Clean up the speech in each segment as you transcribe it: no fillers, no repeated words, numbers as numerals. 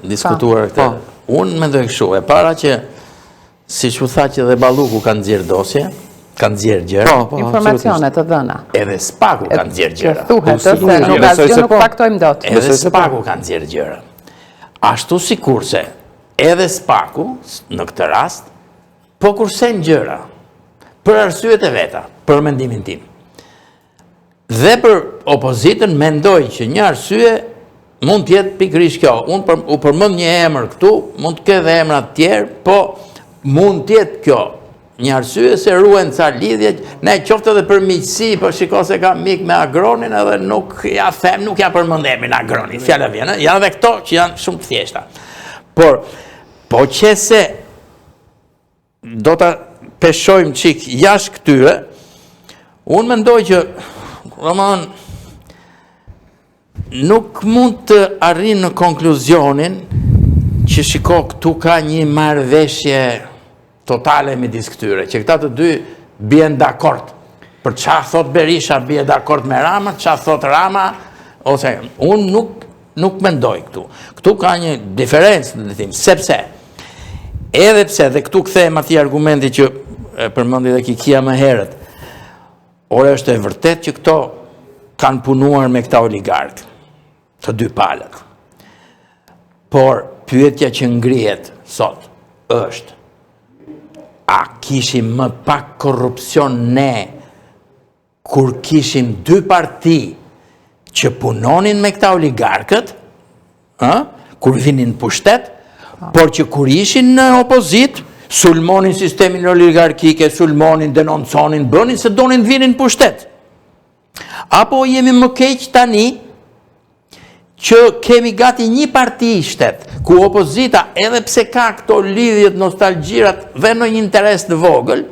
diskutuar këtë. Unë mendoj kështu, e para që, si që tha që dhe Balluku kanë nxjerrë dosje, kanë nxjerrë gjëra. Informacione të dhëna. Edhe Spaku kanë nxjerrë gjëra. Thuhet, se nuk asgjë nuk faktojmë dot. Edhe Spaku kanë nxjerrë gjëra. Ashtu sikurse edhe Spaku, në këtë rast, po kursen gjëra, për arsyet e veta, për mendimin tim. Dhe për opozitën mendoj që një arsye mund tjetë pikërisht kjo. Unë u përmend një emër këtu, mund të ketë emra të tjerë, po mund tjetë kjo. Një arsye se ruhen ca lidhje, ne qoftë edhe për miqësi, po shiko se ka mik me Agronin edhe nuk ja them, nuk ja përmend emrin Agronin, fjala vjen, janë edhe këto që janë shumë të thjeshta. Por, po qese do ta peshojmë çik jashtë këtyre, unë mendoj që Roman nuk mund të arrijë në konkluzionin që shiko këtu ka një marrëveshje totale midis këtyre, që këta të dy bien dakord. Për çfarë thot Berisha bie dakord me Rama, çfarë thot Rama, ose unë nuk mendoj këtu. Këtu ka një diferencë, le të them, sepse edhe pse dhe këtu kthehem atij argumenti që përmendi dhe Kikia më herët. Ora është e vërtet që këto kanë punuar me këta oligarkë, të dy palët. Por pyetja që ngrihet sot është, a kishim më pak korrupsion ne kur kishim dy parti që punonin me këta oligarkët, kur vinin pushtet, por që kur ishin në opozit, sulmonin sistemin oligarkike, sulmonin, denonconin, bënin se donin vinin pushtet. Apo jemi më keq tani që kemi gati një parti i shtet, ku opozita, edhe pse ka këto lidhjet nostalgjirat dhe në një interes të vogël,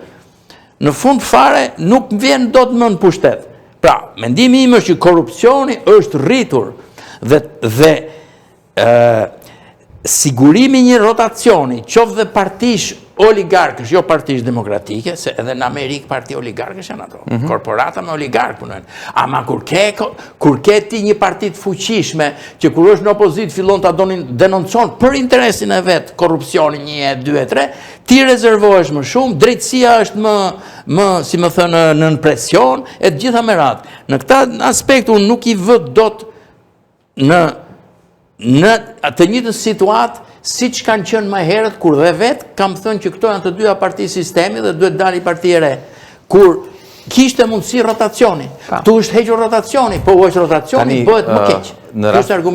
në fund fare nuk vjen do të më në pushtet. Pra, mendimi im është që korrupsioni është rritur dhe sigurimi një rotacioni, qoftë dhe partish oligarkësh, jo partish demokratike, se edhe në Amerikë parti oligarkësh janë ato, korporata me oligarkë punojnë. Ama kur ke ti një parti të fuqishme, që kur është në opozit fillon të denoncon për interesin e vetë, korrupsioni 1, 2, 3, ti rezervohesh më shumë, drejtësia është më, si më thënë, në presion, e të gjitha me radhë. Në këta aspekt unë nuk i vët dot në të njëjtën situatë si që kanë qënë më herët, kur dhe vetë kam thënë që këto janë të dyja parti sistemi dhe duhet dali parti e re. Kur kishte mundësi rotacioni. Këtu është hequr rotacioni, po është rotacioni, bëhet më keq.